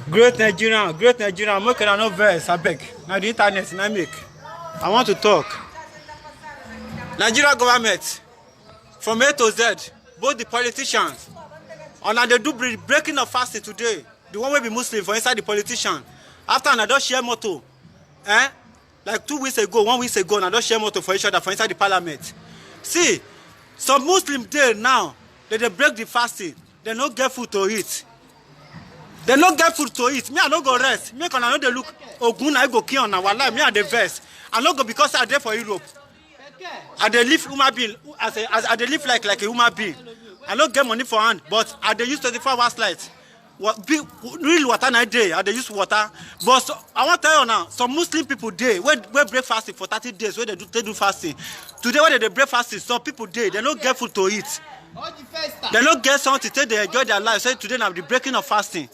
Great Nigerian, make una no vex, abeg. Na the internet na make. I want to talk. Nigeria government, from A to Z, both the politicians, and they do breaking of fasting today. The one will be Muslim for inside the politician. After I don't share motto, like 2 weeks ago, 1 week ago, I don't share motto for each other for inside the parliament. See, some Muslim day now, they break the fasting, they no get food to eat. They no get food to eat. Me, I no go rest. Me, I know they look Ogun, I go kill on our life. Me, I the verse. I no go because I there for Europe. I dey live human being as I dey live like a human being. I no get money for hand, but I dey use 24 hours light. Real water na day. I dey use water. But so, I want to tell you now, some Muslim people dey where break fasting for 30 days. Where they do fasting. Today when they break fasting, some people dey. They no get food to eat. They no get something to take they enjoy their life. Say today now the breaking of fasting.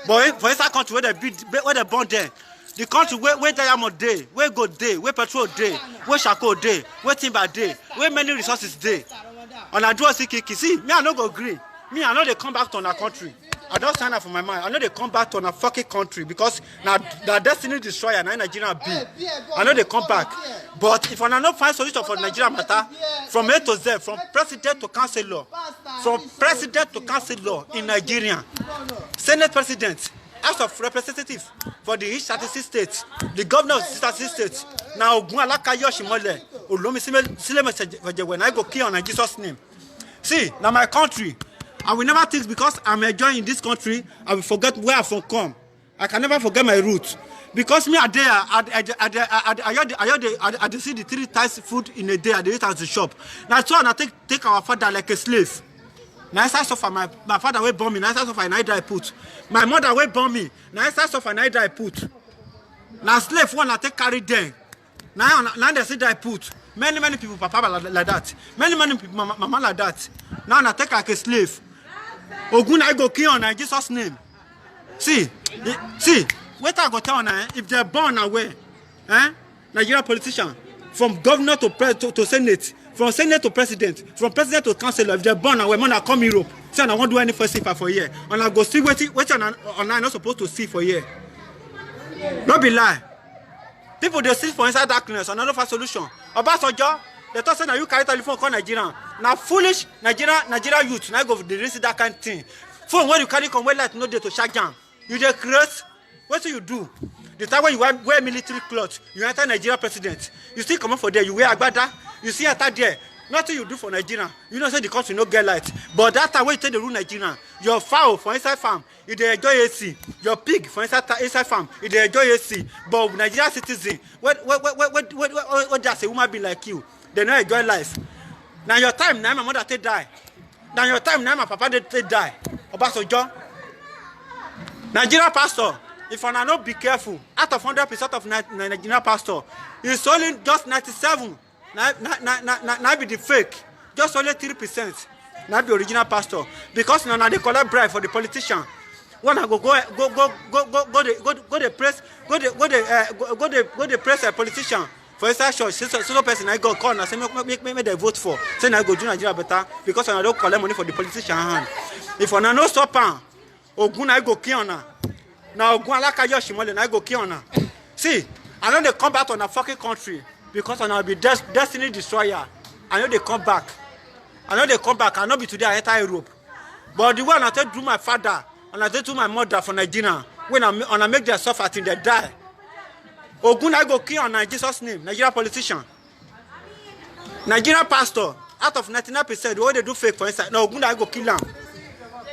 But for inside country where they born there, the country where diamond day, where gold day, where petrol day, where charcoal day, where timber day, where many resources day. And I do see kiki. See, me I no go green. Me I know they come back to our country. I don't sign up for my mind. I know they come back to our fucking country because now the destiny destroyer now Nigeria be. I know they come back. But if I not find solution for Nigeria matter, from A to Z, from president to councillor, from president to councillor in Nigeria, Senate president, House of Representatives for the each 36 states, the governor of 36 states, now Ogun Alakayo Shimole, Olomi Sileme when I go kill on in Jesus' name. See, now my country, I will never think because I'm enjoying this country, I will forget where I from come. I can never forget my roots. Because me I see the 3 times food in a day, I eat at the shop. Now so I take our father like a slave. Now I suffer my father will born me, now I suffer and I die put. My mother will born me, now I suffer and I die put. Now slave one I take carry them. Now they say die put. Many people papa like that. Many people mama like that. Now I take like a slave. Ogun I go kill on in Jesus' name. See, what I go tell now, if they're born away, Nigeria politician, from governor to senate, from senate to president, from president to councillor, if they're born away, man, I come Europe. Say I won't do any first for a year. And I go see what I'm not supposed to see for a year. Don't be lie. People they sit for inside darkness, another for solution. Obasanjo, they thought say now you carry telephone call Nigeria. Now foolish Nigeria youth, now go they risk that kind of thing. Phone when you carry come well light no day to shag jam. You dey create. What do you do? The time when you wear military clothes, you enter Nigeria president. You still come up for there, you wear agbada, you see enter there. Nothing you do for Nigeria. You know say the country no get light. But that time when you take the rule Nigeria, your fowl for inside farm, you dey enjoy AC. Your pig for inside farm, you dey enjoy AC. But Nigeria citizen, what just a woman be like you? They no enjoy life. Now your time, now my mother take die. Now your time, now my papa take die. Obasanjo. Nigeria pastor, if I not be careful, out of 100% of Nigerian pastor, it's only just 97. Now be the fake. Just only 3%. Now be original pastor. Because now they collect bribe for the politician. When I go the press a politician for inside church. So person I go call and say make they vote for. Say I go do Nigeria better because I don't collect money for the politician hand. If I no stop am, Ogun I go kill on. Now Ogun Alakayo Shimole I go kill on. See, I know they come back to our fucking country because I know be destiny destroyer. I know they come back. I know be today I enter Europe. But the one I take to my father and I take to my mother for Nigeria, when I make them suffer till they die. Ogun I go kill on in Jesus' name, Nigeria politician. Nigeria pastor, out of 99%, what they do fake for inside. Now Ogun I go kill them.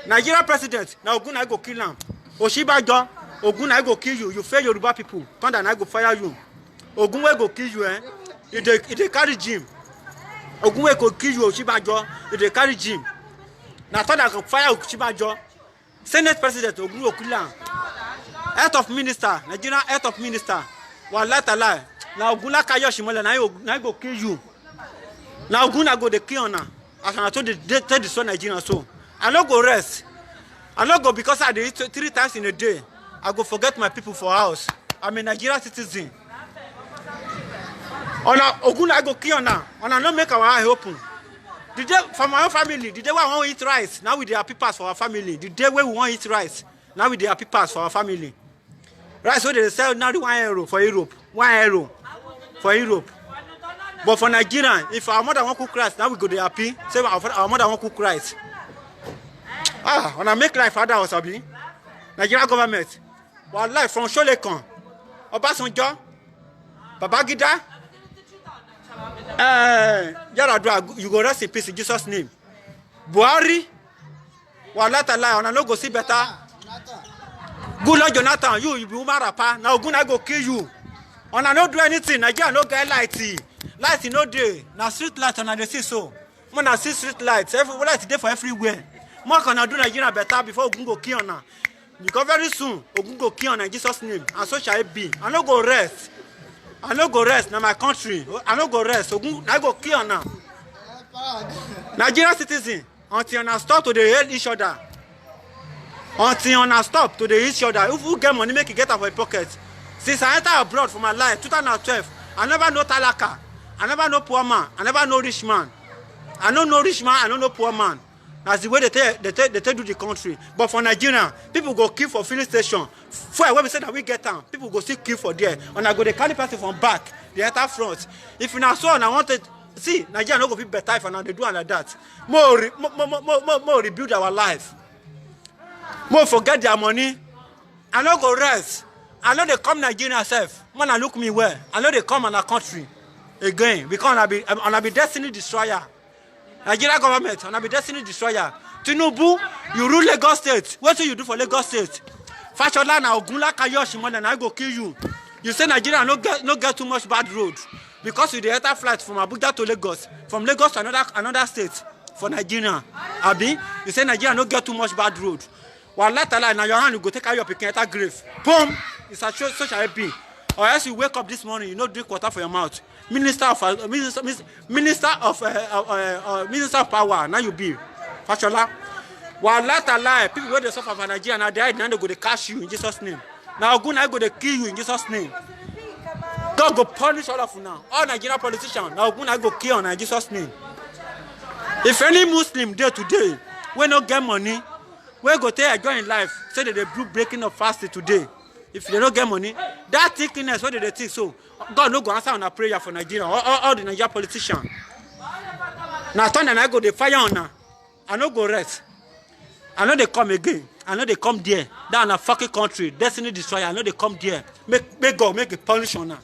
Nigeria president, now Ogun I go kill him. Oshibajo, Ogun I go kill you. You fail Yoruba people. Come and I go fire you. Ogun I go kill you, If they carry Jim. Ogun I go kill you, Oshibajo. If they carry Jim. Now thought I go fire Oshibajo. Senate president, Ogun I go kill him. Head of minister, Nigeria head of minister. Wallahi. Now Ogun Alakayo Shimole, now I go kill you. Now Ogun I go the kill on. As I told they destroy Nigeria so. I no go rest. I no go because I eat 3 times in a day. I go forget my people for house. I'm a Nigerian citizen. Ogun I go kill now. And I no make our eye open. The day for my own family, the day where I want to eat rice, now we are people for our family. The day where we want to eat rice, Now we dey happy pass for our family. Rice wey they sell now the €1 for Europe. €1 for Europe. But for Nigeria, if our mother won't cook rice, now we go dey happy. Say our mother won't cook rice. When I make life harder, Wasabi. Nigeria government. Wallahi from Sholekan, Obasanjo, Babangida. Yaradua, you go rest in peace in Jesus' name. Buhari, Wallahi Talai, and I no go see better. Good Lord Jonathan, you be woman rapper. Now Ogun I go kill you. And I no do anything. Nigeria no get light. Light no day. Now street light and I see so. When I see street lights, every light there for everywhere. More can I do Nigeria better before Ogun go kill on. Because very soon Ogun go kill on in Jesus' name. And so shall it be. I no go rest. I no go rest. Now my country. I no go rest. Ogun I go kill on now. Nigerian citizen, until you stop to the hate each other. Until you stop to the each other. If you get money, make it get out of your pocket. Since I entered abroad for my life, 2012, I never know talaka. I never know poor man. I never know rich man. I don't know rich man. I don't know poor man. That's the way they tell do the country. But for Nigeria, people go kill for filling station. For when we say that we get down, people go still kill for there. And I go the carry person from back, the enter front. If you now saw and I wanted, see, Nigeria no go be better if they do like that. More rebuild our life. More forget their money. I no go rest. I know they come Nigeria self. Man, I look me well. I know they come on our country again because I be destiny destroyer. Nigeria government, and I be destiny destroyer. Tinubu, you rule Lagos State. What do you do for Lagos State? Fashola na Ogunla Kayoshi more than I go kill you. You say Nigeria no get too much bad road because you the enter flight from Abuja to Lagos, from Lagos to another state for Nigeria. Abi, you say Nigeria no get too much bad road. Well, let alone now your hand you go take out your pikin enter grave. Boom! It's a so shall it be. Or else you wake up this morning, you no drink water for your mouth. Minister of power, now you be. Fashola. While later lie, people where they suffer for Nigeria now they now they go to catch you in Jesus' name. Now Ogun I go to kill you in Jesus' name. God go punish all of you now. All Nigerian politicians, now Ogun I go kill in Jesus' name. If any Muslim there today, we no get money, we go take a join in life, say that they do breaking of fasting today. If they don't get money, that thickness, what do they think? So God no go answer on a prayer for Nigeria, all the Nigerian politicians. Now turn and I go the fire on now. I no go rest. I know they come again. I know they come there. Down a fucking country, destiny destroyer. I know they come there. Make God make a punish on her.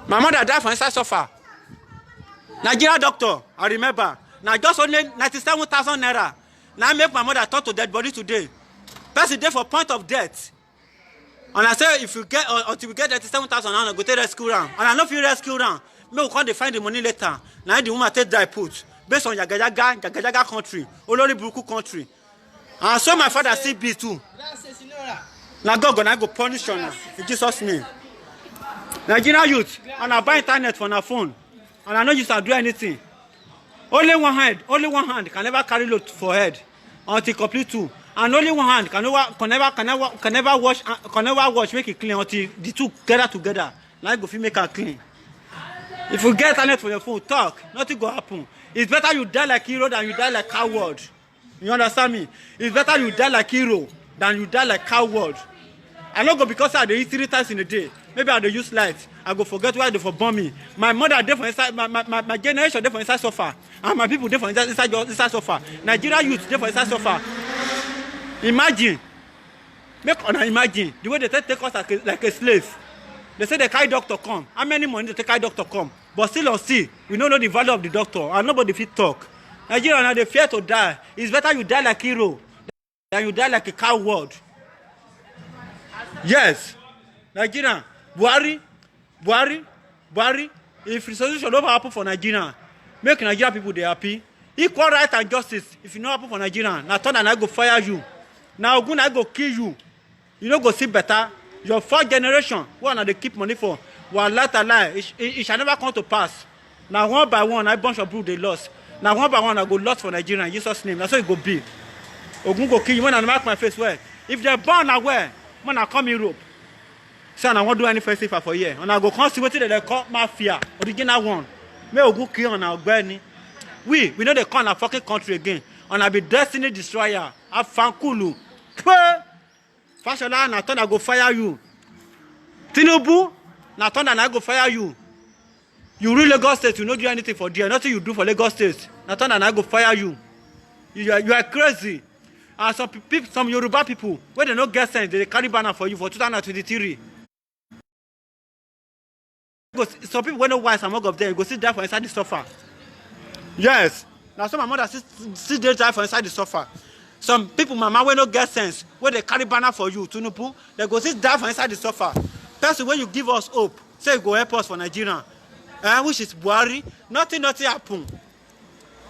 My mother died for inside suffer. Nigeria doctor, I remember. Now just only 97,000 naira. Now I make my mother talk to dead body today. Person there for point of death. And I say if you get until we get 97,000 naira, go take rescue round. And I know if you rescue round, me we can't find the money later. Now the woman take die put based on Jagajaga country, Olori Buruku country. And so my father see be too. Now God gonna go punish on her in Jesus' name. Nigerian youth, and I buy internet for my phone, and I know you can do anything. Only one hand can never carry load for head until complete two. And only one hand can never wash, make it clean until the two gather together. Now go fit make her clean. If you get internet for your phone, talk, nothing go happen. It's better you die like hero than you die like coward. You understand me? It's better you die like hero than you die like coward. I don't go because I eat 3 times in a day. Maybe I use light. I go forget why they for bomb me. My mother there for inside, my generation there for inside suffer. And my people there for inside suffer. Nigeria youth there for inside suffer. Imagine. Make una imagine the way they take us like a slave. They say the carry doctor come. How many money they carry doctor come? But still on see, we don't know the value of the doctor and nobody fit talk. Nigeria now they fear to die. It's better you die like hero than you die like a coward. Yes. Nigeria, Buhari. If resolution don't happen for Nigeria, make Nigeria people they happy. Equal right and justice. If you not happen for Nigeria, now turn and I go fire you. Now Ogun I go kill you. You don't go see better. Your 4th generation, what are they keep money for? One later lie, it shall never come to pass. Now one by one, I bunch of people they lost. Now one by one, I go lost for Nigeria in Jesus' name. That's how it go be. Ogun go kill you when I mark my face well. If they're born aware, when I come Europe, say I won't do any festival for a year. And I go come see what they call mafia, original one. May Ogun kill on our granny. We know they call our fucking country again. And I be destiny destroyer. I found Kulu. Fashola, na thunder go fire you. Tinubu, na thunder na go fire you. You rule Lagos State, you no do anything for there. Nothing you do for Lagos State. Na thunder na go fire you. You are crazy. And some people, some Yoruba people, when they no get sense, they carry banner for you for 2023. Some people when no wise among of them, go sit there for inside the sofa. Yes. Now some my mother sit there for inside the sofa. Some people, mama, when no get sense, when they carry banner for you, Tinubu, they go sit down for inside the sofa. Person when you give us hope, say go help us for Nigeria, which is Buhari, nothing happen.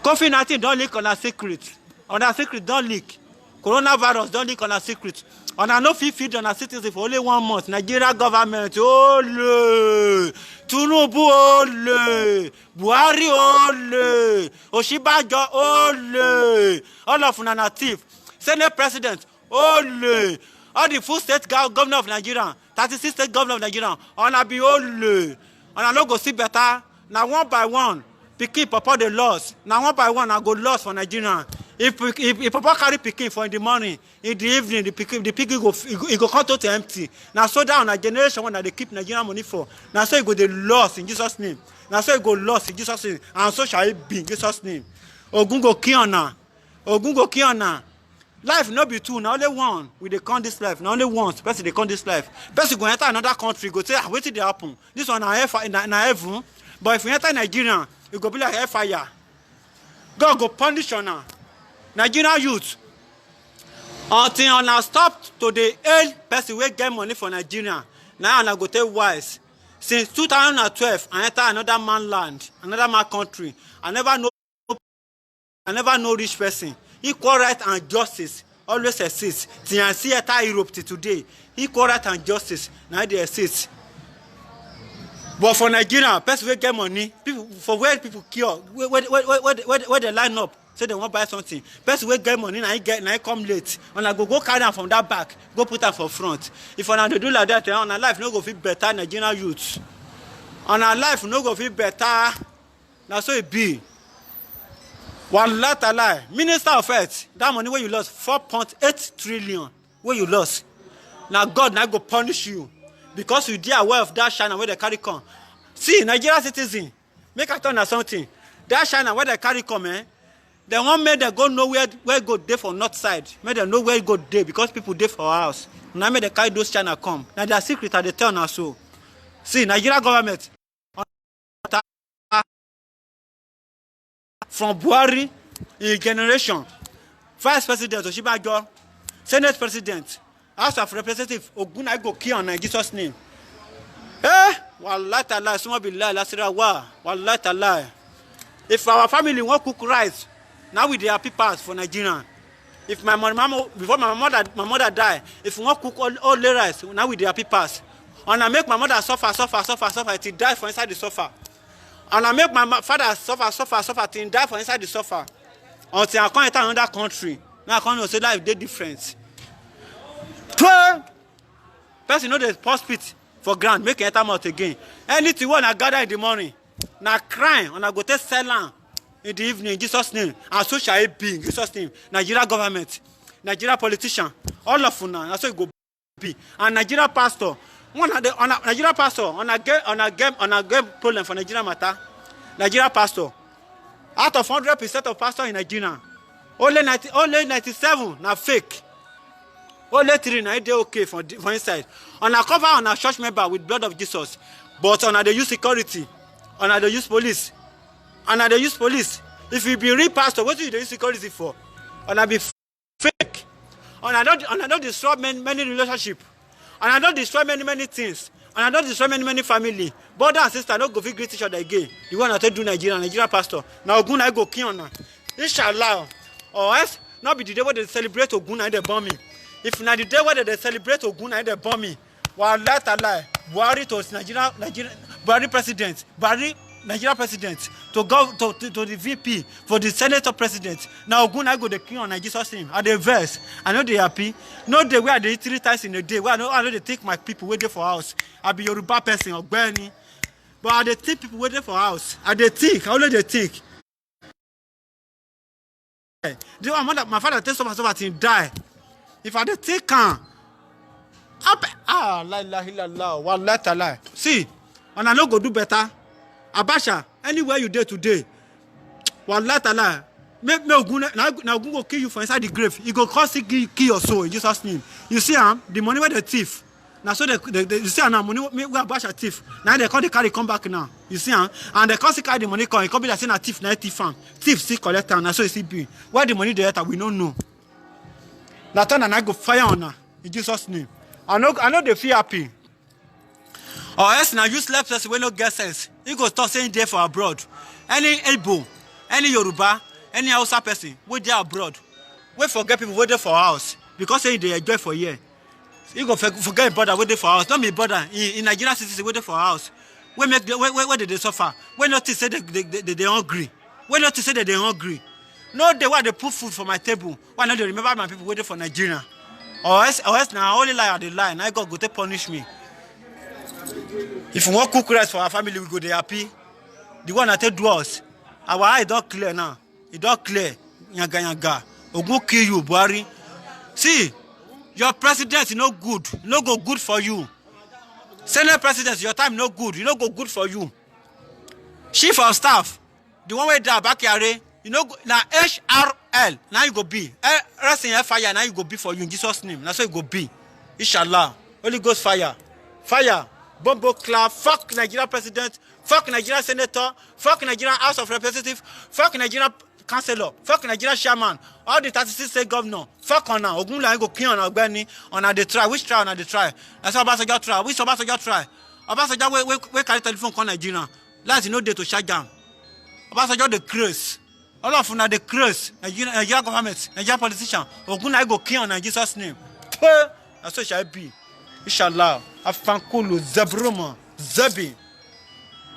COVID-19 don't leak on our secret. On our secret don't leak. Coronavirus don't leak on our secret. On our no feed on our citizens for only 1 month. Nigeria government, ole. Tinubu, ole. Buhari, ole. Oshibajo, ole. All of Nana thief. Senate president, ole. All the full state governor of Nigeria, 36 state governor of Nigeria, on a be ole. On a no go see better. Now one by one, pikin papa the loss. Now one by one, I go loss for Nigeria. If papa carry pikin for in the morning, in the evening, the pikin go come to empty. Now so down a generation one that they keep Nigerian money for. Now so it go the loss in Jesus' name. Now so it go loss in Jesus' name. And so shall it be in Jesus' name. Ogun go kiona. Ogun go kiona. Life no be two. Now only one. We dey count this life. Now only once. Person they count this life. Person go enter another country. Go say, wait till they happen. This one na heaven. But if you enter Nigeria, it go be like hellfire. God go punish you now. Nigerian youth, until una stop to the aid person wey get money for Nigeria, now una go take wise. Since 2012, I enter another man land, another man country. I never know rich person. Equal right and justice always exists. Till I see enter Europe till today, equal right and justice now they exist. But for Nigeria, person wey get money, people for where people cure, where they line up. Say they want to buy something. Person will get money, now he come late. And I go carry them from that back, go put them for front. If I do like that, on our life no go feel better Nigerian youths. On our life no go feel better. Now so it be. One lot a lie. Minister of Health, that money where you lost 4.8 trillion. Where you lost. Now God now go punish you. Because you did aware of that China where they carry come. See, Nigerian citizen, make a turn or something. That China where they carry come, they want me to go know where go there for north side. Make them know where go there because people there for our house. Now make they carry those China come. Now their secret are the turn or so. See, Nigeria government from Buhari in generation, Vice President Oshibajo, Senate President, House of Representatives Ogunai go kill on Jesus' name. Wallahi ta'ala, suma billahi lasira wa, wallahi ta'ala. If our family won't cook rice, now we dey happy pass for Nigeria. If my mama before my mother die, if we won't cook all the rice, now we dey happy pass. And I make my mother suffer till die for inside the sofa. And I make my father suffer till die for inside the sofa. Until I come enter another country, now I come say life dey different. Person know the post pit for ground, make enter mouth again. Anything when I gather in the morning, now crying, and I go take sell am in the evening in Jesus' name. And so shall it be in Jesus' name. Nigeria government, Nigeria politician, all of una, that's how it go be. And Nigeria pastor, Nigeria pastor, on a game problem for Nigeria matter. Nigeria pastor, out of 100% of pastor in Nigeria, only 97 na fake. Only 3 na dey okay for inside. On a cover on a church member with blood of Jesus, but on a they use security, on a they use police. And they use police. If you be real pastor, what do you use security for? And I be fake. And I don't destroy many relationships. And I don't destroy many things. And I don't destroy many family. Brother and sister don't go fit greet each other again. The one that do Nigeria pastor. Now Ogun I go kill on. Inshallah. Or else not be the day where they celebrate Ogun and they bomb me. If not the day where they celebrate Ogun and they bomb me. Wallahi ta'ala. Buhari to Nigeria Buhari president. Nigeria president to go to the VP for the senator president. Now Ogun I go the king on Jesus' name. Are they verse? I know they happy. No day where they eat 3 times in a day. Where I know they take my people waiting for house. I be Yoruba person or Bernie. But I they take people waiting for house. I they think. How only they think. My father takes so much till die. If I they take La ilaha illallah, wallahi ta'ala. See, and I no go do better. Abacha, anywhere you dey today, wallahi ta'ala, make me Ogun go kill you for inside the grave. He go cause kill your soul in Jesus' name. You see, the money where the thief. Now so you see now money we Abacha thief. Now they call the carry come back now. You see, and they cause carry the money come. It come be like saying a thief, now thief farm. Thief still collect now so you see be. Where the money there we don't know. Now turn and I go fire on her in Jesus' name. I know they feel happy. Or else now useless person will not get sense. He go start saying there for abroad. Any Igbo, any Yoruba, any Hausa person, we there abroad. We forget people wait there for house because say they enjoy for year. You go forget brother wait there for house. Don't be brother in Nigeria citizens wait there for house. We make where did they suffer? We not to say they hungry. We not to say that they hungry. No, they want to put food for my table. Why not they remember my people waiting for Nigeria? Or else now only lie or the lie. Now God go to punish me. If we want cook rice for our family, we go there happy. The one that do us, our eye don't clear now. It don't clear. Yaga. Ogun kill you, Buhari. See, your president is no good. No go good for you. Senate president, your time no good. You no go good for you. Chief of staff, the one way there back here, you know now HRL. Now you go be. Rest in fire. Now you go be for you in Jesus' name. That's how you go be. Inshallah. Holy Ghost fire. Fire. Bombo clap, fuck Nigeria president, fuck Nigeria senator, fuck Nigeria House of Representatives, fuck Nigeria councillor, fuck Nigeria chairman, all the 36 state governor, fuck on now. Ogunla go kill on Ogbeni on the try. Which try on the try? That's how Obasanjo try. Which Obasanjo try? Obasanjo we carry telephone call Nigeria. Last no day to shut down. Obasanjo the curse. All of them the curse. Nigeria government, Nigeria politician. Ogunla go kill on Jesus' name. That's what shall be. Inshallah, Afankulu, Zebruma, Zebi.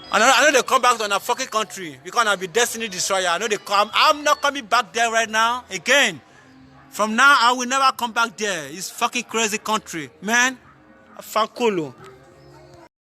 I know they come back to our fucking country because I'll be destiny destroyer. I know they come. I'm not coming back there right now. Again, from now I will never come back there. It's fucking crazy country, man. Afankulu.